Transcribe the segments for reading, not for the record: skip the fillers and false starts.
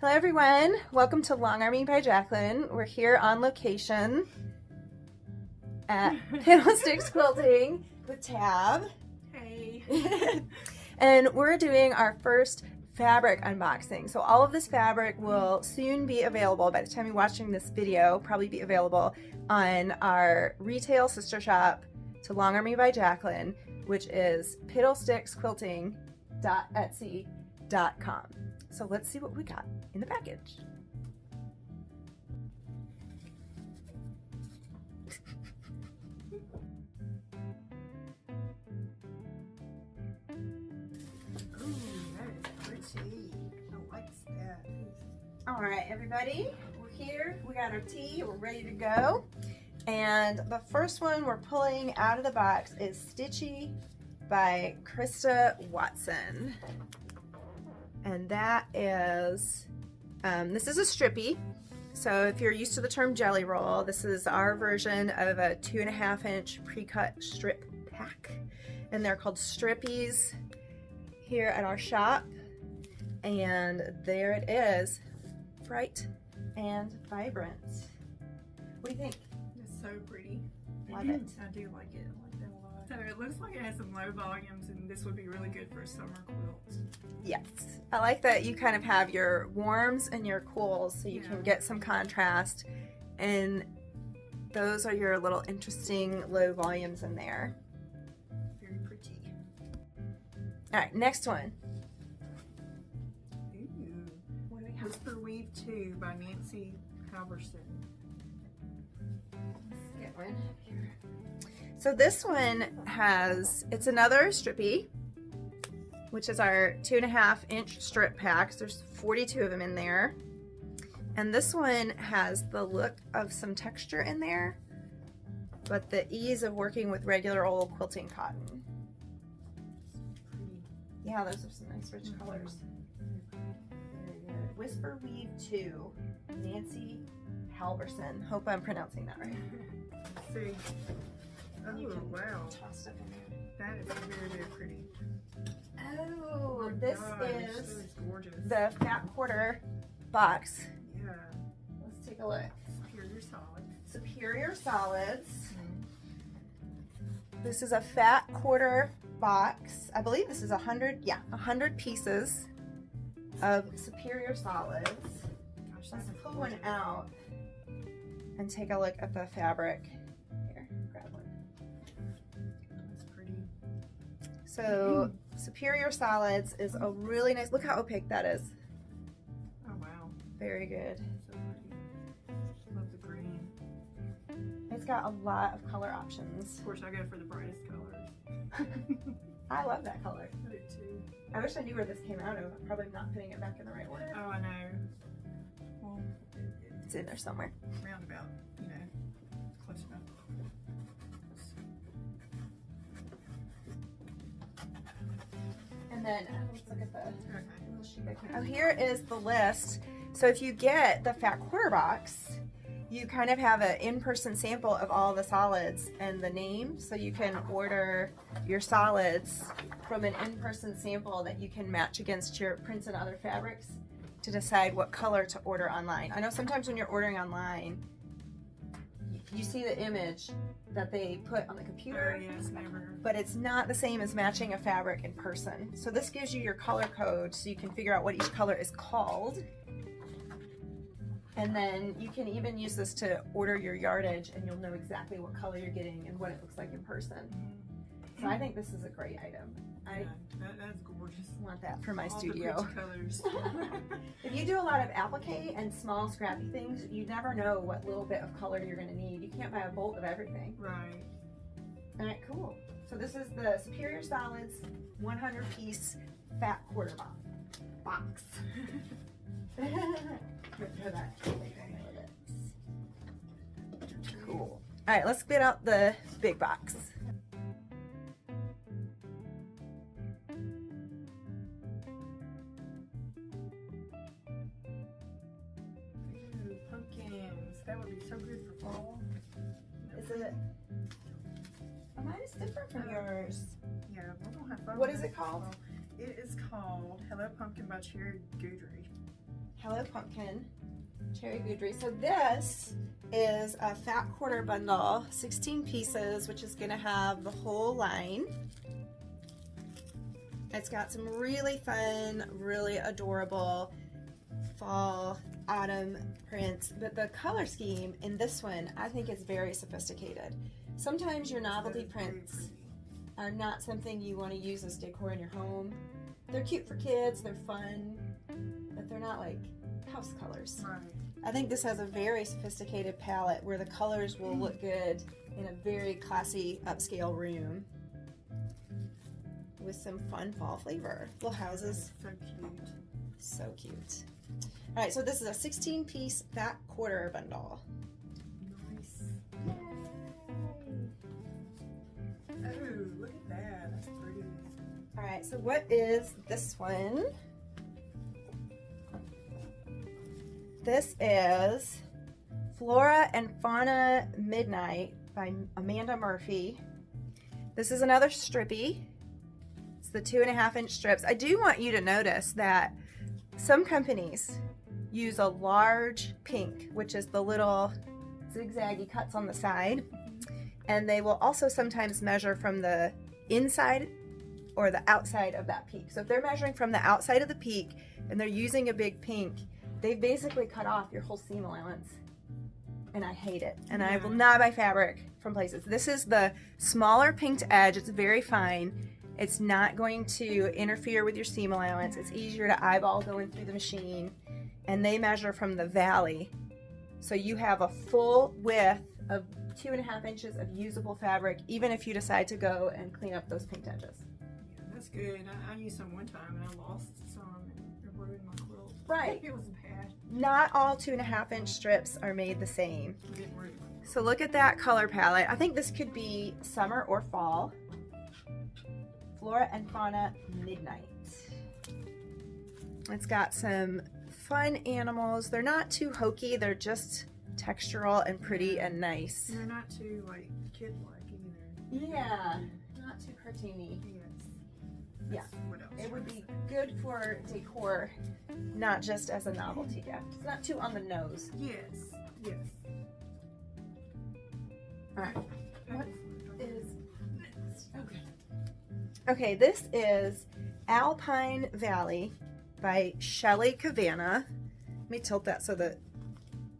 Hello everyone, welcome to Longarming by Jaclyn. We're here on location at Piddle Sticks Quilting with Tab. Hey. And we're doing our first fabric unboxing. So all of this fabric will soon be available by the time you're watching this video, probably be available on our retail sister shop to Longarming by Jaclyn, which is piddlesticksquilting.etsy.com. So let's see what we got in the package. Ooh, that is pretty. I like that. All right, everybody, we're here. We got our tea. We're ready to go. And the first one we're pulling out of the box is Stitchy by Krista Watson. And that is, this is a strippy. So if you're used to the term jelly roll, this is our version of a 2.5 inch pre-cut strip pack. And they're called strippies here at our shop. And there it is, bright and vibrant. What do you think? It's so pretty. Love it. I do like it. I like that a lot. So it looks like it has some low volumes, and this would be really good for a summer quilt. Yes, I like that you kind of have your warms and your cools so you can get some contrast, and those are your little interesting low volumes in there. Very pretty. All right, next one. Ooh. What do we have? Whisper Weave 2 by Nancy Halverson. Let's get one up here. So this one has, it's another strippy, which is our 2.5 inch strip packs. There's 42 of them in there. And this one has the look of some texture in there, but the ease of working with regular old quilting cotton. Yeah, those are some nice rich colors. Very good. Whisper Weave 2, Nancy Halverson. Hope I'm pronouncing that right. Let's see. Oh, wow. Toss stuff in there. That is very, very pretty. Oh, this gosh, is that is gorgeous. the fat quarter box. Yeah. Let's take a look. Superior solid. Superior Solids. This is a fat quarter box. I believe this is 100 pieces of Superior Solids. Gosh, Let's that is pull one gorgeous. out and take a look at the fabric. Here, grab one. That's pretty. So Superior Solids is a really nice, look how opaque that is. Oh, wow. Very good. So pretty. Love the green. It's got a lot of color options. Of course, I go for the brightest colors. I love that color. I do too. I wish I knew where this came out of. I'm probably not putting it back in the right order. Oh, I know. Well, It's in there somewhere. roundabout, you know, close enough. And then let's look at the Okay. little sheet back here. Oh, here is the list. So if you get the fat quarter box, you kind of have an in-person sample of all the solids and the name, so you can order your solids from an in-person sample that you can match against your prints and other fabrics to decide what color to order online. I know sometimes when you're ordering online, you see the image that they put on the computer, Oh, yes, never. but it's not the same as matching a fabric in person. So this gives you your color code so you can figure out what each color is called. And then you can even use this to order your yardage, and you'll know exactly what color you're getting and what it looks like in person. So I think this is a great item. I Yeah, that's gorgeous. want that for my All the studio. pretty colors. If you do a lot of applique and small scrappy things, you never know what little bit of color you're gonna need. You can't buy a bolt of everything. Right. All right, cool. So this is the Superior Solids 100 piece fat quarter box. Cool. All right, let's get out the big box. Ooh, pumpkins. That would be so good for fall. Is it? Oh, mine is different from yours. Yeah, we don't have fun What with is it called? It is called Hello Pumpkin by Cherry Goodry. Hello Pumpkin, Cherry Goudry. So this is a fat quarter bundle, 16 pieces, which is gonna have the whole line. It's got some really fun, really adorable fall, autumn prints, but the color scheme in this one I think is very sophisticated. Sometimes your novelty prints are not something you want to use as decor in your home. They're cute for kids, they're fun, but they're not like house colors. Right. I think this has a very sophisticated palette where the colors will look good in a very classy upscale room with some fun fall flavor. Little houses. So cute. So cute. All right, so this is a 16 piece fat quarter bundle. Nice. Oh, look at that. That's pretty. All right, so what is this one? This is Flora and Fauna Midnight by Amanda Murphy. This is another strippy. It's the 2.5 inch strips. I do want you to notice that some companies use a large pink, which is the little zigzaggy cuts on the side. And they will also sometimes measure from the inside or the outside of that peak. So if they're measuring from the outside of the peak and they're using a big pink, they've basically cut off your whole seam allowance. And I hate it. And I will not buy fabric from places. This is the smaller pinked edge. It's very fine. It's not going to interfere with your seam allowance. It's easier to eyeball going through the machine. And they measure from the valley. So you have a full width of 2.5 inches of usable fabric, even if you decide to go and clean up those pinked edges. Yeah, that's good. I used some one time and I lost some and it ruined my quilt. Right. It was bad. Not all 2.5 inch strips are made the same. Getting rid of it. So look at that color palette. I think this could be summer or fall. Flora and Fauna Midnight. It's got some fun animals. They're not too hokey. They're just textural and pretty and nice. And they're not too like kid-like either. Yeah, not too cartoony. Yes. Yeah. What else? It would be good for decor, not just as a novelty gift. It's not too on the nose. Yes. Yes. All right. What is next? Okay, this is Alpine Valley by Shelley Cavanna. Let me tilt that so the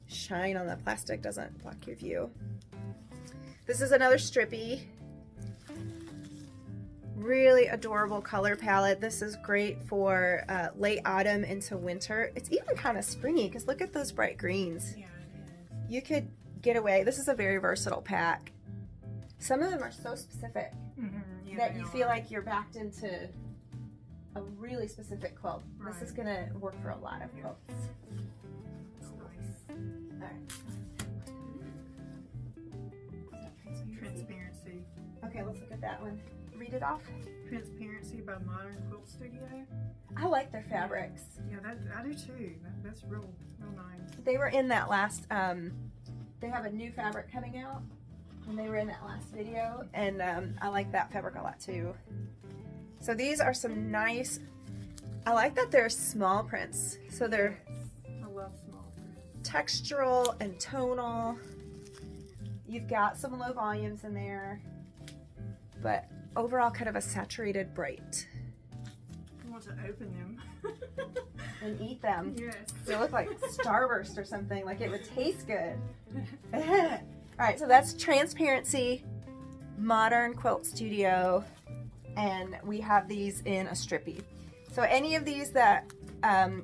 shine on the plastic doesn't block your view. This is another strippy. Really adorable color palette. This is great for late autumn into winter. It's even kind of springy because look at those bright greens. Yeah, it is. You could get away. This is a very versatile pack. Some of them are so specific Yeah, that they you are. feel like you're backed into a really specific quilt. Right. This is gonna work for a lot of quilts. It's nice. All right. Transparency. Okay, let's look at that one. Read it off. Transparency by Modern Quilt Studio. I like their fabrics. Yeah, I do too. That's real nice. They were in that last, they have a new fabric coming out, and they were in that last video, and I like that fabric a lot too. So these are some nice, I like that they're small prints. So they're I love small prints. textural and tonal. You've got some low volumes in there, but overall kind of a saturated bright. I want to open them. And eat them. Yes. They look like Starburst or something, like it would taste good. All right, so that's Transparency, Modern Quilt Studio, and we have these in a strippy. So any of these that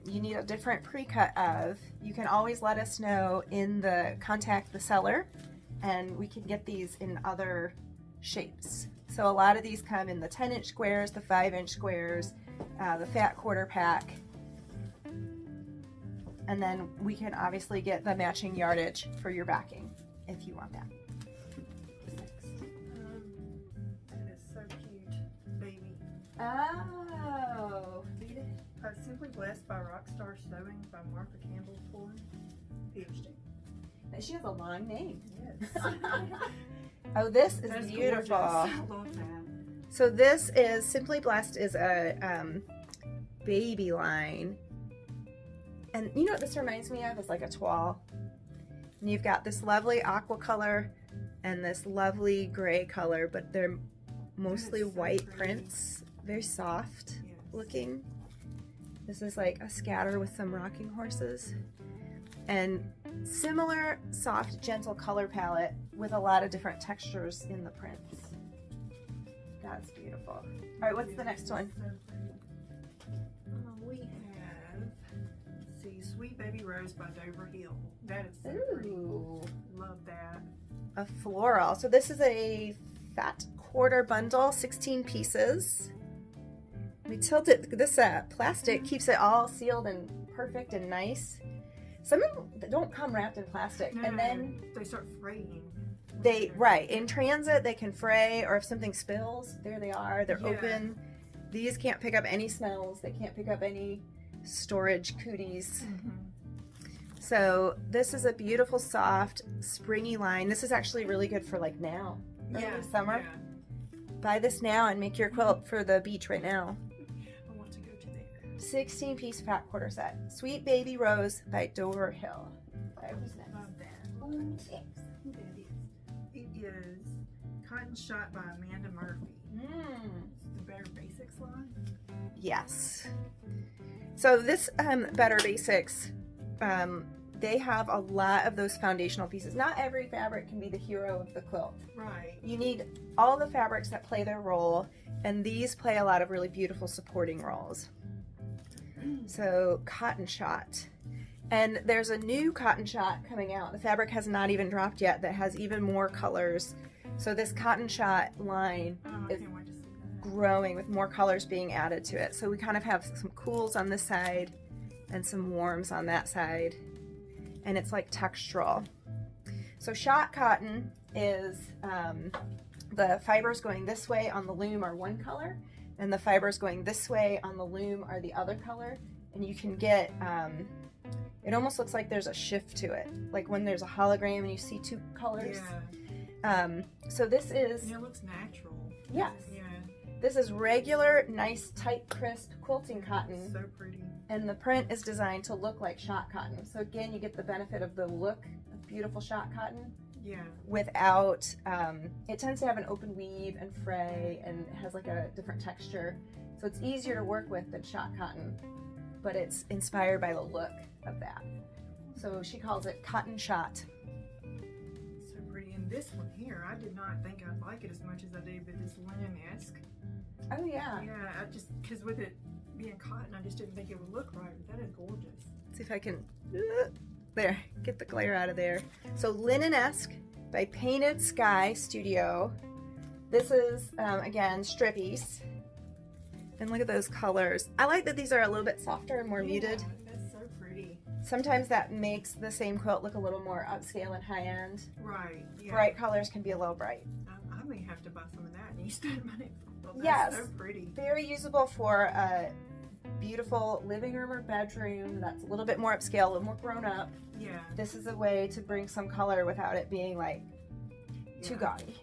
you need a different pre-cut of, you can always let us know in the contact the seller, and we can get these in other shapes. So a lot of these come in the 10-inch squares, the 5-inch squares, the fat quarter pack, and then we can obviously get the matching yardage for your backing if you want that. That is so cute, baby. Oh, read it. Simply Blessed by Rockstar Sewing by Martha Campbell Ford, PhD. She has a long name. Yes. Oh, this is That's beautiful. gorgeous. I love that. So this is Simply Blessed is a baby line, And you know what this reminds me of? It's like a toile. And you've got this lovely aqua color and this lovely gray color, but they're mostly white prints. Very soft looking. This is like a scatter with some rocking horses. And similar soft, gentle color palette with a lot of different textures in the prints. That's beautiful. All right, what's the next one? We have, let's see, Sweet Baby Rose by Dover Hill. That is so pretty. Love that. A floral. So this is a fat quarter bundle, 16 pieces. We tilt it. This plastic keeps it all sealed and perfect and nice. Some of them don't come wrapped in plastic, No, and then they start fraying. Right, in transit they can fray, or if something spills, there they are, they're open. These can't pick up any smells, they can't pick up any storage cooties. So this is a beautiful, soft, springy line. This is actually really good for like now, early summer. Buy this now and make your quilt for the beach right now. I want to go to there. 16 piece fat quarter set. Sweet Baby Rose by Dover Hill. Who's next? Love that. It is Cotton Shot by Amanda Murphy. The Better Basics line? Yes. So this Better Basics, they have a lot of those foundational pieces. Not every fabric can be the hero of the quilt. Right. You need all the fabrics that play their role, and these play a lot of really beautiful supporting roles. So Cotton Shot. And there's a new Cotton Shot coming out. The fabric has not even dropped yet that has even more colors. So this Cotton Shot line is growing with more colors being added to it. So we kind of have some cools on this side and some warms on that side. And it's like textural. So shot cotton is the fibers going this way on the loom are one color, and the fibers going this way on the loom are the other color. And you can get, it almost looks like there's a shift to it, like when there's a hologram and you see two colors. So this is, And it looks natural. Yes. This is regular, nice, tight, crisp quilting cotton. So pretty. And the print is designed to look like shot cotton. So again, you get the benefit of the look of beautiful shot cotton. Without, it tends to have an open weave and fray and has like a different texture. So it's easier to work with than shot cotton, but it's inspired by the look of that. So she calls it Cotton Shot. So pretty. And this one here, I did not think I'd like it as much as I did, but this linen-esque. Oh yeah. Yeah, I just, because with it being cotton, I just didn't think it would look right, but that is gorgeous. See if I can, there, get the glare out of there. So Linen-esque by Painted Sky Studio. This is, again, strippies. And look at those colors. I like that these are a little bit softer and more muted. That's so pretty. Sometimes that makes the same quilt look a little more upscale and high-end. Right. Yeah. Bright colors can be a little bright. I may have to buy some of that and use that money. That's Yes. so pretty. Very usable for a beautiful living room or bedroom that's a little bit more upscale, a little more grown up. Yeah. This is a way to bring some color without it being like too gaudy.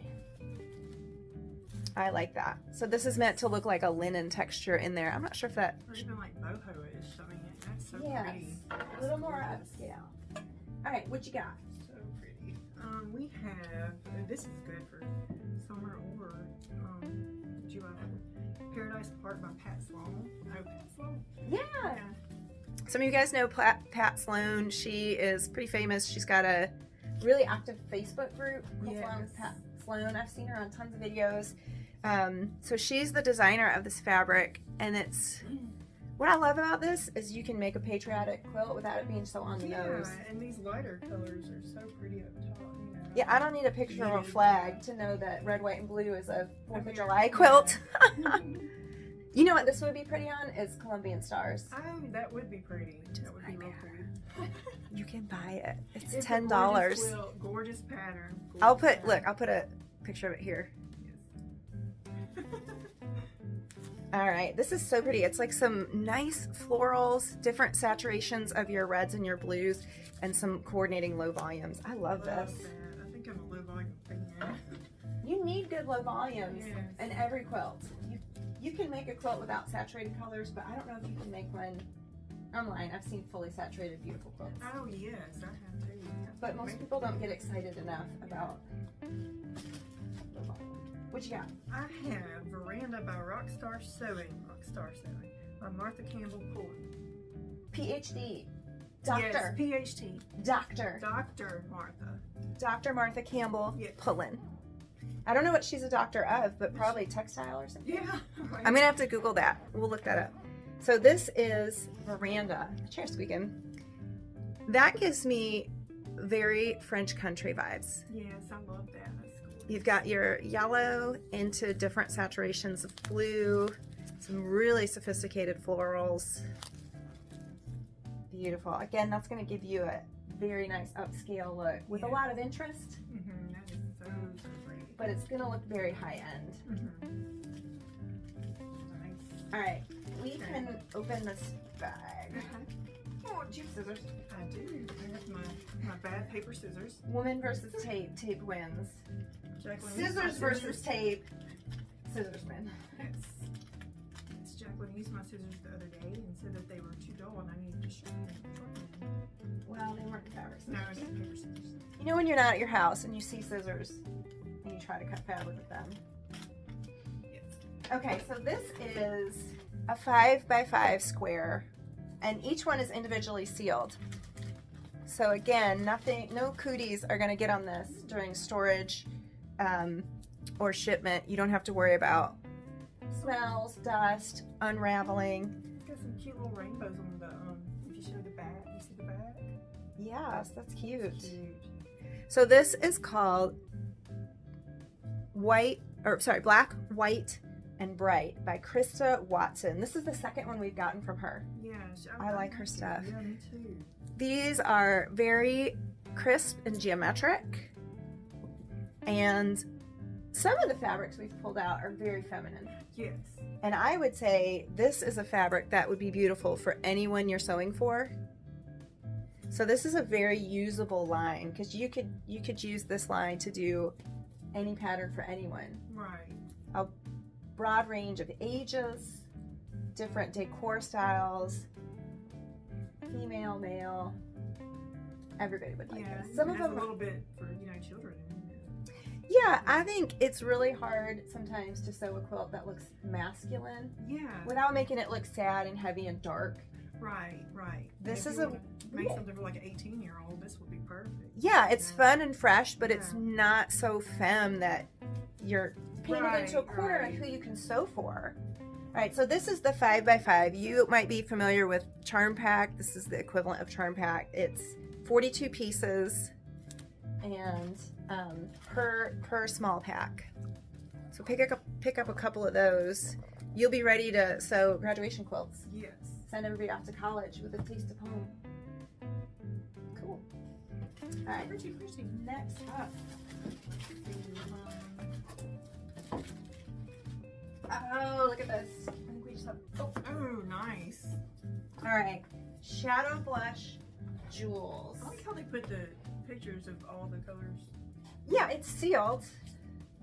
I like that. So this is meant to look like a linen texture in there. I'm not sure if that... Or even like boho-ish. I mean, that's so Yes, pretty. a little more upscale. All right, what you got? So pretty. We have, this is good for summer or July. Paradise Park by Pat Sloan. Oh, Pat Sloan? Yeah. Some of you guys know Pat Sloan. She is pretty famous. She's got a really active Facebook group. Pat Sloan. I've seen her on tons of videos. So she's the designer of this fabric, and it's what I love about this is you can make a patriotic quilt without it being so on the nose. And these lighter colors are so pretty up top. You know. Yeah, I don't need a picture of a flag to know that red, white, and blue is a 4th of July quilt. You know what this would be pretty on is Colombian stars. Oh, that would be pretty. That would be real pretty. You can buy it. It's $10. $10. Quilt, gorgeous pattern. Gorgeous I'll put pattern. look. I'll put a picture of it here. Yes. All right, this is so pretty. It's like some nice florals, different saturations of your reds and your blues, and some coordinating low volumes. I love this. That. I think I'm a low volume fan. You need good low volumes Yes. in every quilt. You can make a quilt without saturated colors, but I don't know if you can make one online. I've seen fully saturated beautiful quilts. Oh yes, I have too. But most people don't get excited enough about. What you got? I have Veranda by Rockstar Sewing by Martha Campbell Pullen. PhD. Doctor. Yes, PhD. Doctor. Dr. Martha. Dr. Martha Campbell Yes. Pullen. I don't know what she's a doctor of, but probably textile or something. Yeah. Right. I'm gonna have to Google that. We'll look that up. So this is Veranda. The chair's squeaking. That gives me very French country vibes. Yes, I love that. That's cool. You've got your yellow into different saturations of blue, some really sophisticated florals. Beautiful. Again, that's going to give you a very nice upscale look with a lot of interest, That is so pretty. but it's going to look very high end. Nice. All right, we can open this bag. Oh, do you have scissors? I do. I have my bad paper scissors. Woman versus tape. Tape wins. Jaclyn, Scissors versus tape. Scissors win. Yes. Jaclyn used my scissors the other day and said that they were too dull and I needed to shorten them. Well, they weren't fabric No, scissors. it's paper scissors. You know when you're not at your house and you see scissors and you try to cut fabric with them? Yes. Okay, so this is a 5x5 square, and each one is individually sealed. So again, no cooties are going to get on this during storage or shipment. You don't have to worry about smells, dust, unraveling. It's got some cute little rainbows on the, if you show the back, you see the back? Yes, that's cute. Cute. So this is called Black, White, and Bright by Krista Watson. This is the second one we've gotten from her. Yeah, I like her stuff. Yeah, me too. These are very crisp and geometric, and some of the fabrics we've pulled out are very feminine. Yes. And I would say this is a fabric that would be beautiful for anyone you're sewing for. So this is a very usable line because you could use this line to do any pattern for anyone. Right. A broad range of ages, different decor styles, female, male, everybody would like Yeah. this. Some of it has them a little bit for children. Yeah, I think it's really hard sometimes to sew a quilt that looks masculine Yeah. without making it look sad and heavy and dark. Right. This If is you a wanna make something for like an 18-year-old. This would be perfect. Yeah, it's Yeah. fun and fresh, but it's Yeah. not so femme that you're painted into a Right, corner right. of who you can sew for. All right, so this is the 5x5. You might be familiar with Charm Pack. This is the equivalent of Charm Pack. It's 42 pieces and per small pack. So pick up a couple of those. You'll be ready to sew graduation quilts. Yes. Send everybody off to college with a taste of home. Cool. All right. Pretty. Next up. Oh, look at this. I think we just have. Oh, nice. All right. Shadow Blush Jewels. I like how they put the pictures of all the colors. Yeah, it's sealed,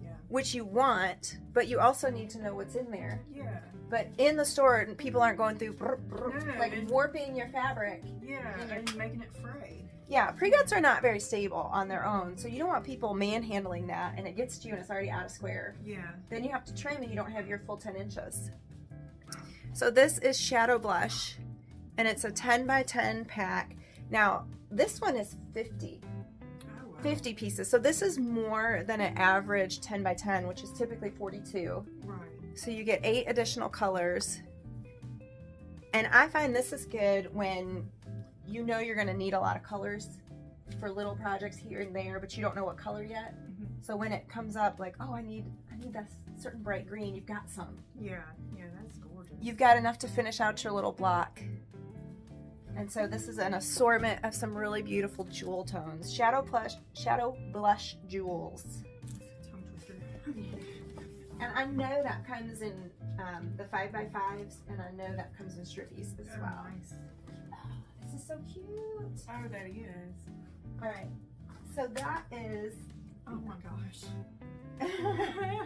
Yeah. which you want, but you also need to know what's in there. Yeah. But in the store, people aren't going through No, like and- warping your fabric. Yeah, and making it frayed. Yeah, precuts are not very stable on their own, so you don't want people manhandling that, and it gets to you and it's already out of square. Yeah. Then you have to trim and you don't have your full 10 inches. So this is Shadow Blush, and it's a 10x10 pack. Now, this one is 50 Oh, wow. 50 pieces. So this is more than an average 10x10, which is typically 42. Right. So you get 8 additional colors. And I find this is good when you know you're going to need a lot of colors for little projects here and there, but you don't know what color yet. Mhm. So when it comes up like, oh, I need that certain bright green, you've got some. Yeah, that's gorgeous. You've got enough to finish out your little block. And so this is an assortment of some really beautiful jewel tones. Shadow Blush Jewels. Tongue twister. And I know that comes in the 5x5s, and I know that comes in strippies as Oh, well. nice. This is so cute. Oh, that is. All right, so that is, Oh my gosh.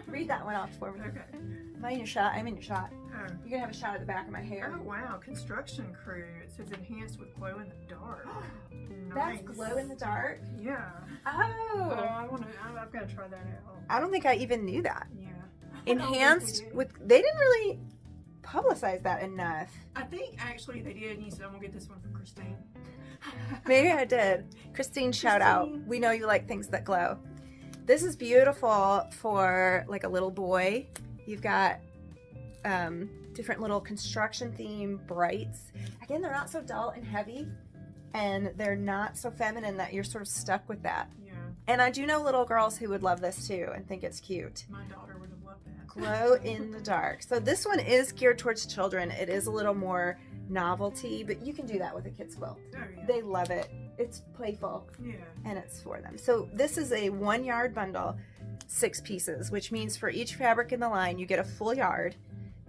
Read that one off for me. Okay. Am I in your shot? I'm in your shot. Oh. You're gonna have a shot of the back of my hair. Oh wow, construction crew. It says enhanced with glow in the dark. That's Nice. glow in the dark? Yeah. Oh. I've got to try that out. I don't think I even knew that. Yeah. Enhanced with, they didn't really publicize that enough. I think actually they did, and you said I'm gonna get this one for Christine. Maybe I did. Christine, shout out. We know you like things that glow. This is beautiful for like a little boy. You've got different little construction theme brights. Again, they're not so dull and heavy, and they're not so feminine that you're sort of stuck with that. Yeah. And I do know little girls who would love this too and think it's cute. My daughter would have loved that. Glow in the dark. So this one is geared towards children. It is a little more novelty, but you can do that with a kid's quilt. Oh yeah. They love it. It's playful. Yeah. And it's for them. So this is a 1 yard bundle, 6 pieces, which means for each fabric in the line, you get a full yard,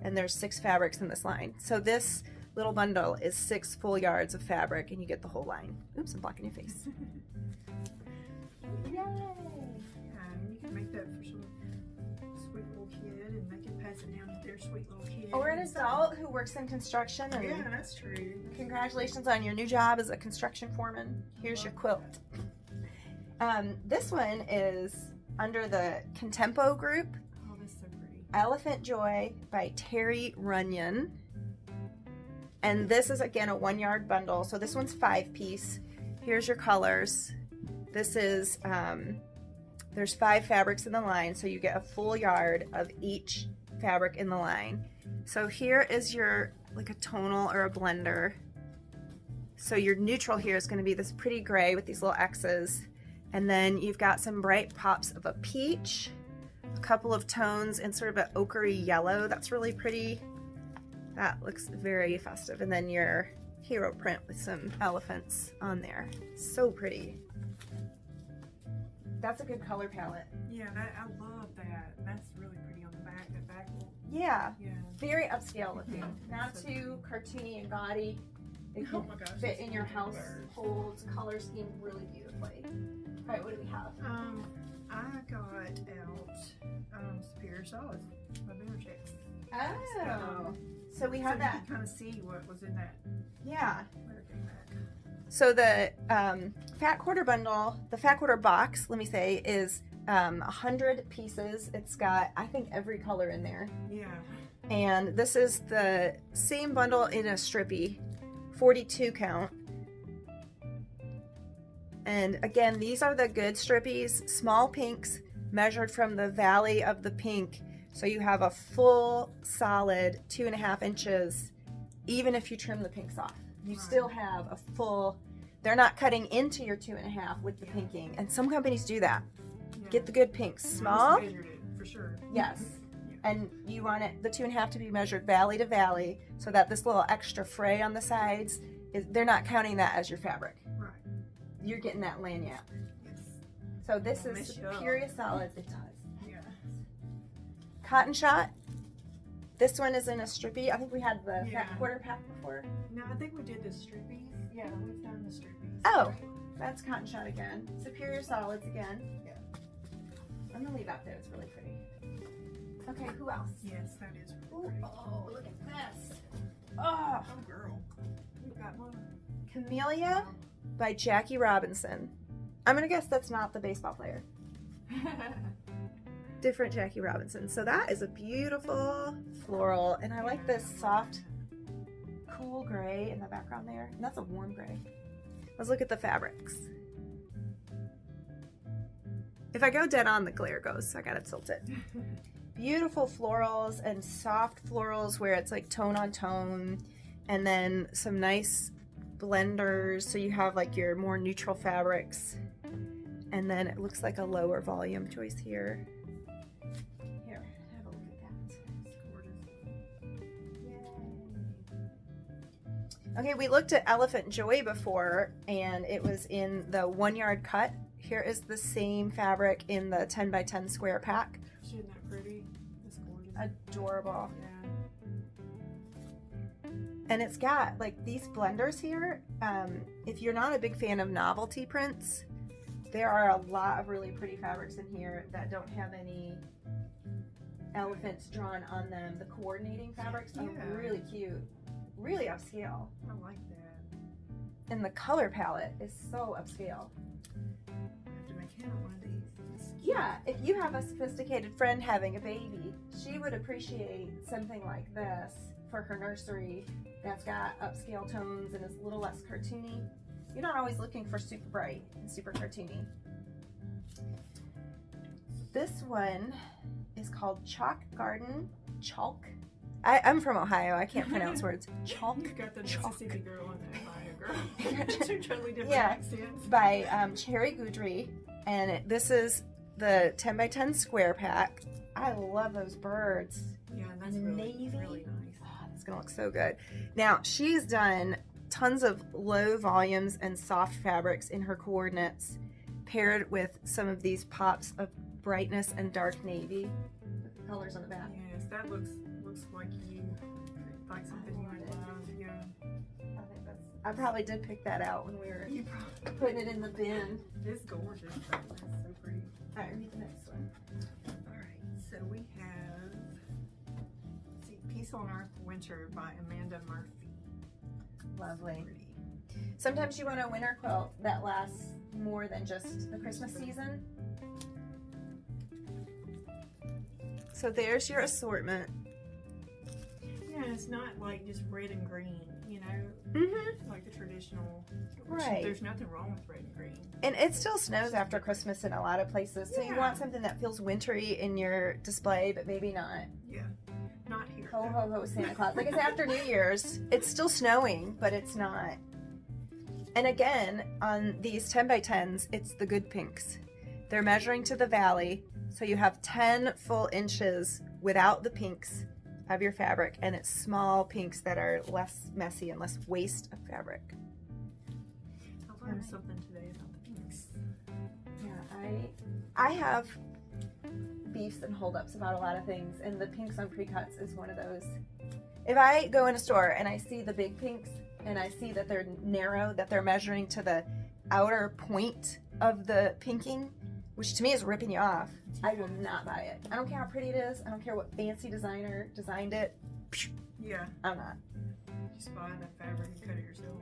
and there's 6 fabrics in this line. So this little bundle is 6 full yards of fabric, and you get the whole line. Oops, I'm blocking your face. Yay! You can make that for some sweet little kid, and they can pass it down to their sweet little kid. Or an adult who works in construction. And Yeah, that's true. congratulations on your new job as a construction foreman. Here's your quilt. This one is under the Contempo group. Oh, that's so pretty. Elephant Joy by Terry Runyon. And this is again a 1 yard bundle. So this one's 5 piece. Here's your colors. This is, there's 5 fabrics in the line. So you get a full yard of each fabric in the line. So here is your, like a tonal or a blender. So your neutral here is going to be this pretty gray with these little X's. And then you've got some bright pops of a peach, a couple of tones in sort of an ochre yellow. That's really pretty. That looks very festive. And then your hero print with some elephants on there. So pretty. That's a good color palette. Yeah, I love that. That's really pretty on the back. That back will, Yeah, yeah. very upscale looking. Mhm. Not So too cartoony and gaudy. It Oh can my gosh, fit that's in your beautiful. household's color scheme really beautifully. All right, what do we have? I got out Superior Solids by Better Checks. Oh, so we have so that. You can kind of see what was in that. Yeah. Where it came back. So the fat quarter bundle, the fat quarter box, let me say, is 100 pieces. It's got, I think, every color in there. Yeah. And this is the same bundle in a strippy, 42 count. And again, these are the good strippies, small pinks measured from the valley of the pink. So you have a full solid 2.5 inches, even if you trim the pinks off. You Right. still have a full, they're not cutting into your 2.5 with the Yeah. pinking. And some companies do that. Yeah. Get the good pinks. I just Small, measured it, for sure. yes. Yeah. And you want it, the 2.5 to be measured valley to valley, so that this little extra fray on the sides, they're not counting that as your fabric. Right. You're getting that lanyard. Yes. So this It'll is mess you up. Superior Solids. It does. Yeah. Cotton Shot. This one is in a strippy. I think we had the Yeah. fat quarter pack before. No, I think we did the strippies. Yeah, we've done the strippies. Oh, that's Cotton Shot again. Superior Solids again. Yeah. I'm gonna leave that there. It's really pretty. Okay, who else? Yes, that is Ooh, pretty. oh, look at this. Oh, Oh, girl. We've got one. Camellia by Jackie Robinson. I'm gonna guess that's not the baseball player. Different Jackie Robinson. So that is a beautiful floral, and I like this soft, cool gray in the background there. And that's a warm gray. Let's look at the fabrics. If I go dead on, the glare goes, so I gotta tilt it. Beautiful florals and soft florals where it's like tone on tone, and then some nice blenders, so you have like your more neutral fabrics, and then it looks like a lower volume choice here. Here, have a look at that. Yay. Okay, we looked at Elephant Joy before, and it was in the 1 yard cut. Here is the same fabric in the 10 by 10 square pack. Isn't that pretty? That's gorgeous. Adorable. Yeah. And it's got like these blenders here. If you're not a big fan of novelty prints, There are a lot of really pretty fabrics in here that don't have any elephants drawn on them. The coordinating fabrics are really cute, really upscale. I like that. And the color palette is so upscale. I have to make him one of these. Yeah, if you have a sophisticated friend having a baby, she would appreciate something like this for her nursery that's got upscale tones and is a little less cartoony. You're not always looking for super bright and super cartoony. This one is called Chalk Garden. Chalk? I'm from Ohio. I can't pronounce words. Chalk. You've got the Mississippi girl and the Ohio girl. Two totally different accents. By Cherry Goudry. And this is the 10 by 10 square pack. I love those birds. Yeah, that's really nice. Oh, that's gonna look so good. Now, she's done tons of low volumes and soft fabrics in her coordinates, paired with some of these pops of brightness and dark navy. With the colors on the back. Yes, that looks like you, like something you would love. Yeah. I think I probably did pick that out when we were putting it in the bin. It's gorgeous. That's so pretty. All right, read the next one. All right, so we have, let's see, Peace on Earth Winter by Amanda Murphy. Lovely. Sometimes you want a winter quilt that lasts more than just the Christmas season. So there's your assortment. Yeah, it's not like just red and green, you know, like the traditional. Right. There's nothing wrong with red and green. And it still snows after Christmas in a lot of places, so you want something that feels wintry in your display, but maybe not. Yeah, not here. Ho, ho, ho, Santa Claus. Like it's after New Year's. It's still snowing, but it's not. And again, on these 10 by 10s, it's the good pinks. They're measuring to the valley, so you have 10 full inches without the pinks of your fabric, and it's small pinks that are less messy and less waste of fabric. I learned something today about the pinks. Yeah, I have beefs and holdups about a lot of things, and the pinks on precuts is one of those. If I go in a store and I see the big pinks and I see that they're narrow, that they're measuring to the outer point of the pinking, which to me is ripping you off, I will not buy it. I don't care how pretty it is. I don't care what fancy designer designed it. Yeah. I'm not. Just buy the fabric and cut it yourself.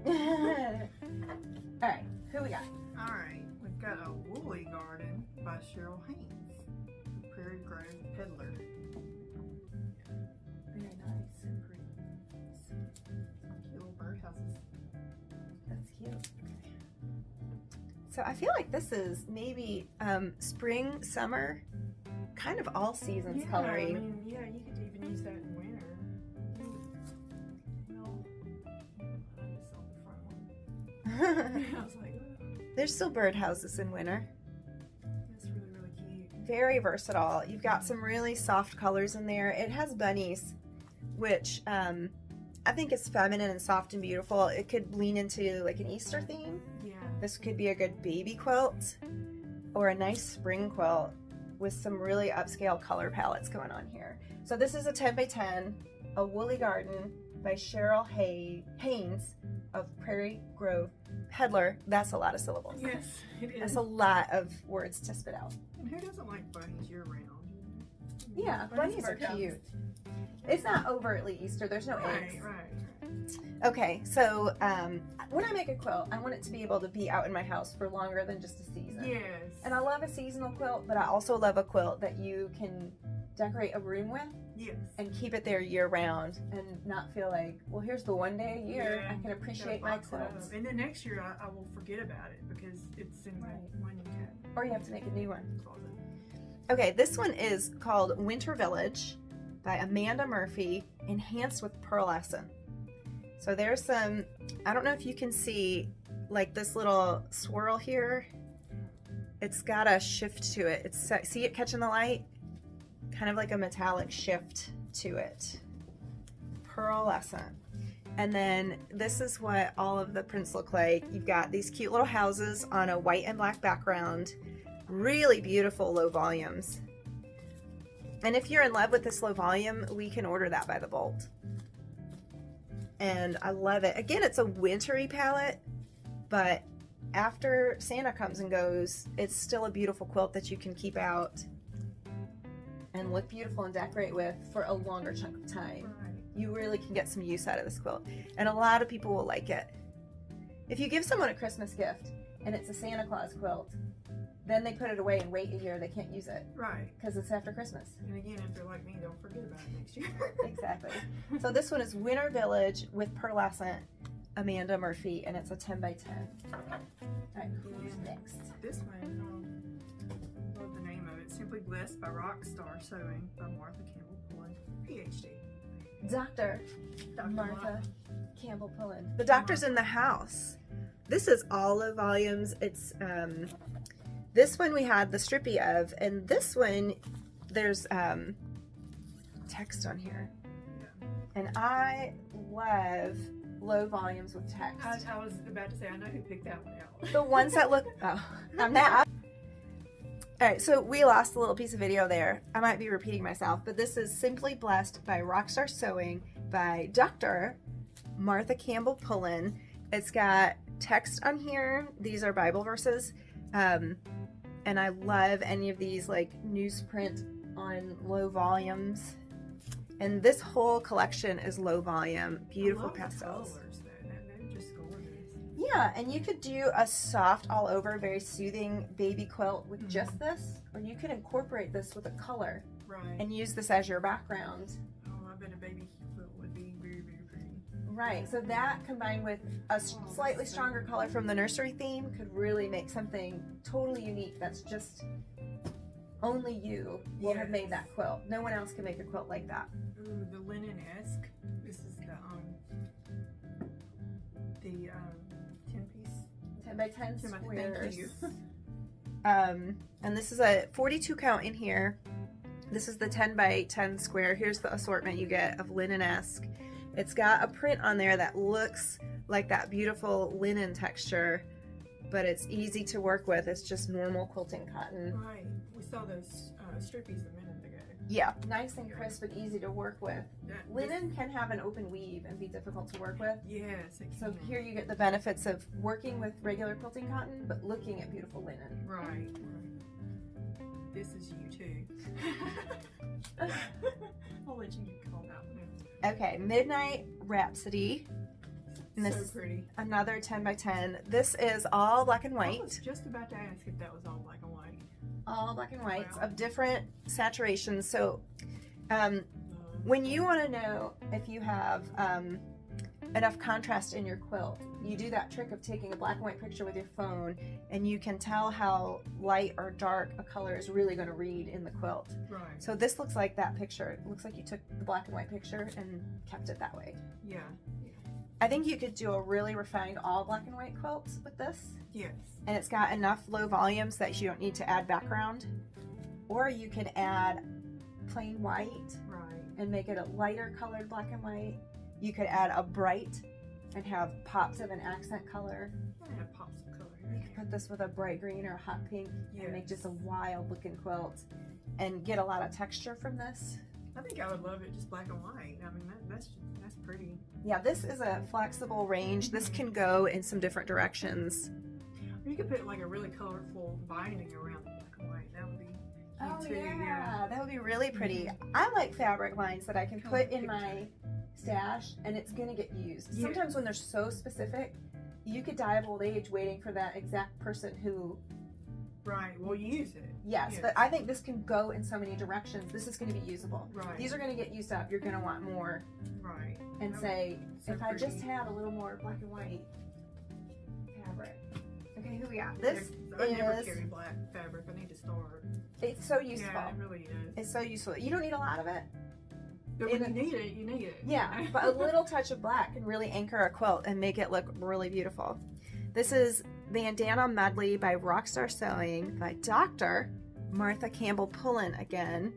All right, who we got? All right, we've got a Woolly Garden by Cheryl Haynes, Prairie Grove Peddler. Very nice and pretty. Cute little birdhouses. That's cute. So I feel like this is maybe spring, summer, kind of all seasons coloring. I mean, yeah, you could even use that in winter. Well, I just saw the front one. I was like, oh. There's still birdhouses in winter. That's really, really cute. Very versatile. You've got some really soft colors in there. It has bunnies, which I think is feminine and soft and beautiful. It could lean into like an Easter theme. Yeah. This could be a good baby quilt or a nice spring quilt with some really upscale color palettes going on here. So this is a 10 by 10, a Woolly Garden by Cheryl Haynes of Prairie Grove Peddler. That's a lot of syllables. Yes, it is. That's a lot of words to spit out. And who doesn't like bunnies year round? Yeah, bunnies are cute. It's not overtly Easter. There's no eggs. Right. Okay, so when I make a quilt, I want it to be able to be out in my house for longer than just a season. Yes. And I love a seasonal quilt, but I also love a quilt that you can decorate a room with. Yes. And keep it there year round and not feel like, well, here's the one day a year I can appreciate my quilts. And then next year I will forget about it because it's in one cabinet. Or you have to make a new one. Closet. Okay, this one is called Winter Village by Amanda Murphy, enhanced with pearlescent. So there's some, I don't know if you can see like this little swirl here. It's got a shift to it. See it catching the light? Kind of like a metallic shift to it. Pearlescent. And then this is what all of the prints look like. You've got these cute little houses on a white and black background. Really beautiful low volumes. And if you're in love with this low volume, we can order that by the bolt. And I love it. Again, it's a wintry palette, but after Santa comes and goes, it's still a beautiful quilt that you can keep out and look beautiful and decorate with for a longer chunk of time. Right. You really can get some use out of this quilt, and a lot of people will like it. If you give someone a Christmas gift and it's a Santa Claus quilt, then they put it away and wait a year, they can't use it. Right. Because it's after Christmas. And again, if they're like me, don't forget about it next year. Exactly. So this one is Winter Village with pearlescent Amanda Murphy, and it's a 10 by 10. All right, who's next? This one, love the name of it. Simply Blessed by Rockstar Sewing by Martha Campbell Pullen, PhD. Dr. Dr. Martha Campbell Pullen. The doctor's in the house. This is olive volumes. It's this one we had the strippy of, and this one there's text on here. Yeah. And I love low volumes with text. I was about to say, I know who picked that one out. The ones that look, oh, I'm not. All right, so we lost a little piece of video there. I might be repeating myself, but this is Simply Blessed by Rockstar Sewing by Dr. Martha Campbell Pullen. It's got text on here. These are Bible verses. And I love any of these like newsprint on low volumes. And this whole collection is low volume, beautiful pastels. The colors, they're just gorgeous. Yeah, and you could do a soft all over, very soothing baby quilt with just this, or you could incorporate this with a color Right. and use this as your background. Oh, I bet a baby quilt would be very, very pretty. Right, so that combined with a slightly stronger color from the nursery theme could really make something totally unique that's just only you will have made that quilt. No one else can make a quilt like that. Ooh, the linen-esque. This is the 10-piece. 10 by 10 Thank squares. you. And this is a 42 count in here. This is the 10 by 10 square. Here's the assortment you get of linen-esque. It's got a print on there that looks like that beautiful linen texture, but it's easy to work with. It's just normal quilting cotton. Right. We saw those strippies a minute ago. Yeah, nice and crisp and easy to work with. That- Linen can have an open weave and be difficult to work with. Yes. It So can. here you get the benefits of working with regular quilting cotton, but looking at beautiful linen. Right. This is you too. I'll let you call that one. Okay, Midnight Rhapsody. And this So is pretty. another 10 by 10. This is all black and I white. was just about to ask if that was all black and white. All black and whites Wow. of different saturations. So when you want to know if you have enough contrast in your quilt, you do that trick of taking a black and white picture with your phone, and you can tell how light or dark a color is really going to read in the quilt. Right. So this looks like that picture. It looks like you took the black and white picture and kept it that way. Yeah. I think you could do a really refined all black and white quilt with this. Yes. And it's got enough low volumes that you don't need to add background. Or you can add plain white Right. and make it a lighter colored black and white. You could add a bright and have pops of an accent color. I have pops of color You here. could put this with a bright green or a hot pink and make just a Yes. wild looking quilt and get a lot of texture from this. I think I would love it just black and white. I mean, that's pretty. Yeah, this is a flexible range. This can go in some different directions. Or you could put like a really colorful binding around the black and white. That would be Oh cute too. yeah, that would be really pretty. I like fabric lines that I can put in my stash and it's gonna get used. Yeah. Sometimes when they're so specific, you could die of old age waiting for that exact person who, Right. Well, use it. yes, but I think this can go in so many directions. This is gonna be usable. Right. These are gonna get used up. You're gonna want more Right. and That say, so if I just pretty. had a little more black and white fabric. Okay, who we got? This I never is, carry black fabric. I need to start. it's so useful. Yeah, it really is. It's so useful. You don't need a lot of it. But when you need it, you need it. Yeah, but a little touch of black can really anchor a quilt and make it look really beautiful. This is Bandana Medley by Rockstar Sewing by Dr. Martha Campbell Pullen again.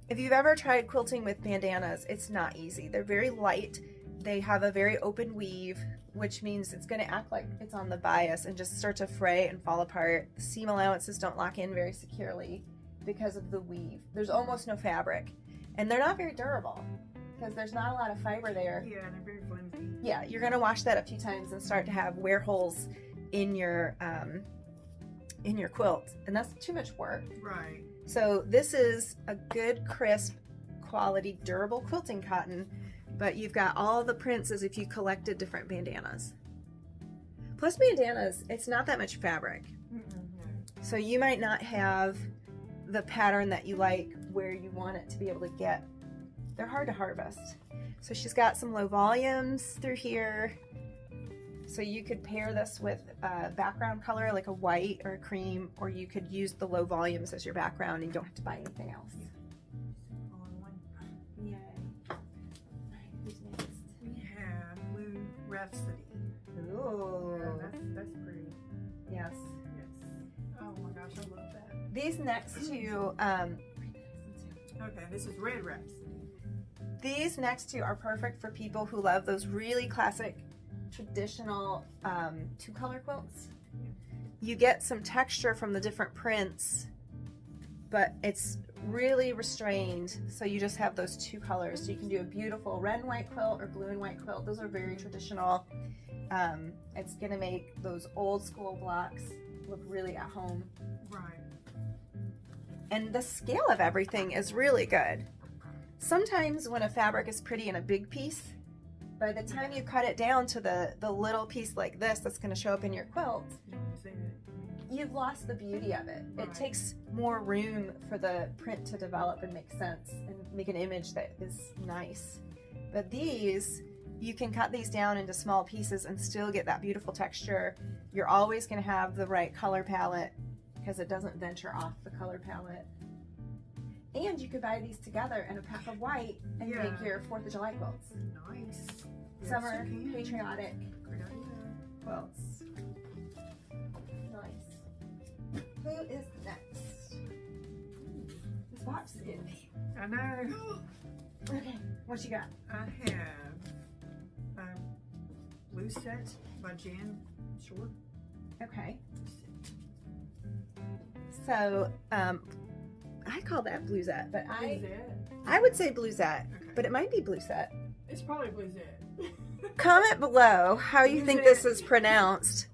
If you've ever tried quilting with bandanas, it's not easy. They're very light. They have a very open weave, which means it's going to act like it's on the bias and just start to fray and fall apart. The seam allowances don't lock in very securely because of the weave. There's almost no fabric. And they're not very durable because there's not a lot of fiber there. Yeah, they're very flimsy. Yeah, you're going to wash that a few times and start to have wear holes in your quilt, and that's too much work. Right. So this is a good, crisp, quality, durable quilting cotton, but you've got all the prints as if you collected different bandanas. Plus bandanas, it's not that much fabric. No. So you might not have the pattern that you like where you want it to be able to get. They're hard to harvest. So she's got some low volumes through here. So you could pair this with a background color like a white or a cream, or you could use the low volumes as your background and you don't have to buy anything else. All in one. Yay. All right, who's next? We have Blue Rhapsody. Ooh. Yeah, that's pretty. Yes. Yes. Oh my gosh, I love that. These next two, Okay, this is Red Rhapsody. these next two are perfect for people who love those really classic traditional two-color quilts. You get some texture from the different prints, but it's really restrained, so you just have those two colors. So you can do a beautiful red and white quilt or blue and white quilt. Those are very traditional. It's gonna make those old school blocks look really at home. Right. And the scale of everything is really good. Sometimes when a fabric is pretty in a big piece, by the time you cut it down to the little piece like this that's going to show up in your quilt, you've lost the beauty of it. It takes more room for the print to develop and make sense and make an image that is nice. But these, you can cut these down into small pieces and still get that beautiful texture. You're always going to have the right color palette because it doesn't venture off the color palette. And you could buy these together in a pack of white and make your 4th of July quilts. Nice. Summer Yes, patriotic great idea. quilts. Nice. Who is next? This box is getting me. I know. Okay, what you got? I have a blue set by Jan Short. Okay. So, I call that bluesette, but I would say bluesette, but it might be bluesette. It's probably bluesette. Comment below how you think this is pronounced,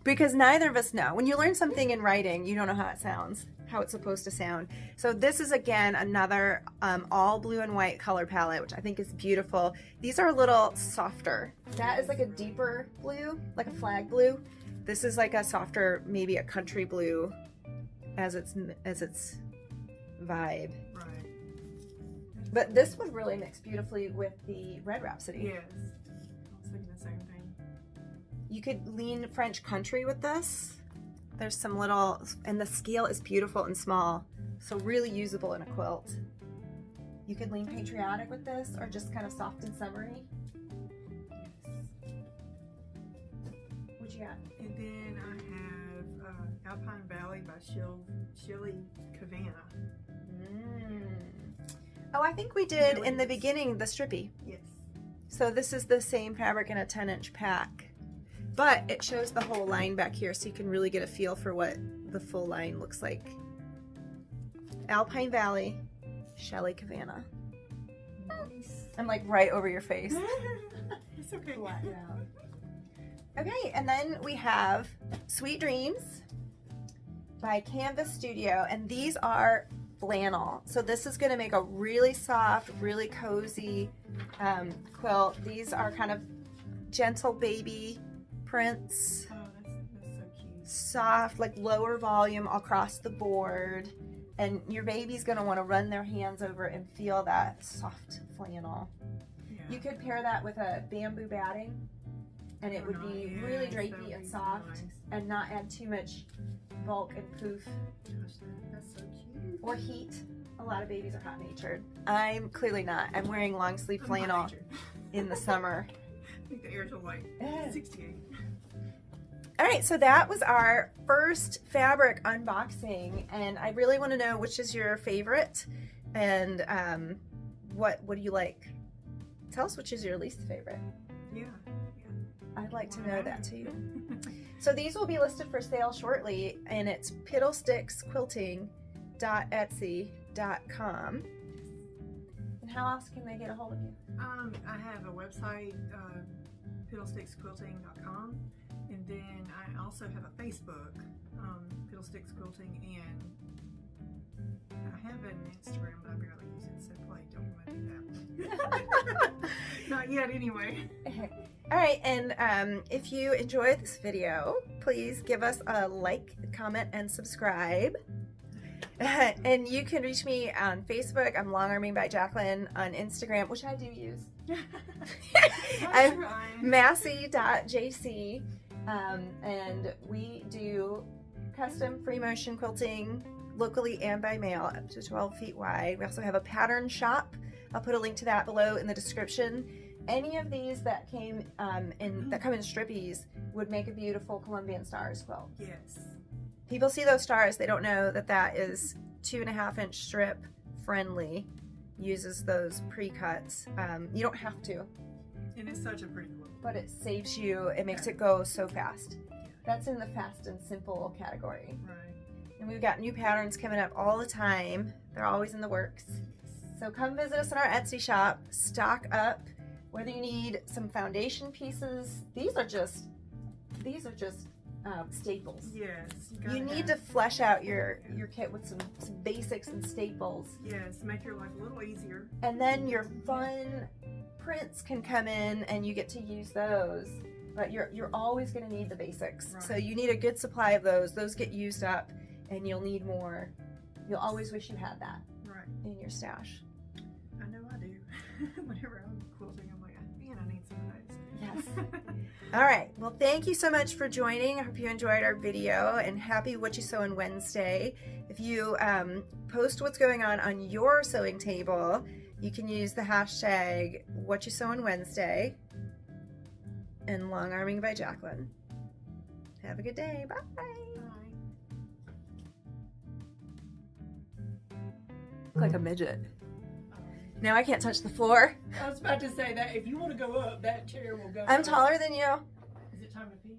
because neither of us know. When you learn something in writing, you don't know how it sounds, how it's supposed to sound. So this is again another all blue and white color palette, which I think is beautiful. These are a little softer. That is like a deeper blue, like a flag blue. This is like a softer, maybe a country blue as its vibe. Right. But this would really mix beautifully with the Red Rhapsody. Yes. I was thinking the same thing. You could lean French country with this. There's some little, and the scale is beautiful and small, so really usable in a quilt. You could lean patriotic with this, or just kind of soft and summery. What you got? And then I have Alpine Valley by Shelley Cavana. Oh, I think we did in the beginning the strippy. Yes. So this is the same fabric in a 10-inch pack, but it shows the whole line back here, so you can really get a feel for what the full line looks like. Alpine Valley, Shelley Cavana. Nice. I'm like right over your face. It's okay. Okay, and then we have Sweet Dreams by Canvas Studio, and these are flannel. So this is going to make a really soft, really cozy quilt. These are kind of gentle baby prints. Oh, that's so cute. Soft, like lower volume across the board. And your baby's going to want to run their hands over and feel that soft flannel. Yeah. You could pair that with a bamboo batting, and it would be really drapey and soft, nice. and not add too much bulk and poof. Gosh, that's so cute. Or heat. A lot of babies are hot-natured. I'm clearly not. I'm wearing long sleeve flannel in the summer. I think the air's like 68. All right, so that was our first fabric unboxing, and I really want to know which is your favorite, and what do you like? Tell us which is your least favorite. Yeah. I'd like to know that too. So these will be listed for sale shortly, and it's Piddle Sticks Quilting.etsy.com. And how else can they get a hold of you? I have a website, piddlesticksquilting.com, and then I also have a Facebook, Piddle Sticks Quilting, and I have an Instagram, but I barely use it, so probably don't want to do that. Not yet, anyway. All right, and if you enjoyed this video, please give us a like, comment, and subscribe. And you can reach me on Facebook. I'm Longarming by Jaclyn. On Instagram, which I do use. I'm massey.jc, and we do custom free motion quilting locally and by mail up to 12 feet wide. We also have a pattern shop. I'll put a link to that below in the description. Any of these that came come in strippies would make a beautiful Colombian stars quilt. Yes. People see those stars, they don't know that that is 2.5-inch strip friendly. Uses those pre-cuts. You don't have to. And it's such a pretty quilt. But it saves you, it makes it go so fast. That's in the fast and simple category. Right. And we've got new patterns coming up all the time. They're always in the works. So come visit us in our Etsy shop, stock up. Whether you need some foundation pieces, these are just staples. Yes. You need to flesh out your kit with some basics and staples. Yes, make your life a little easier. And then your fun prints can come in and you get to use those. But you're always going to need the basics. Right. So you need a good supply of those. Those get used up and you'll need more. You'll always wish you had that in your stash. I know I do. Whenever I'm quilting, I'm like, man, I need some of those. Yes. All right. Well, thank you so much for joining. I hope you enjoyed our video, and happy What You Sewin' Wednesday. If you post what's going on your sewing table, you can use the hashtag What You Sewin' Wednesday and Longarming by Jaclyn. Have a good day. Bye. Look like a midget. Now I can't touch the floor. I was about to say that if you want to go up, that chair will go. I'm taller than you. Is it time to pee?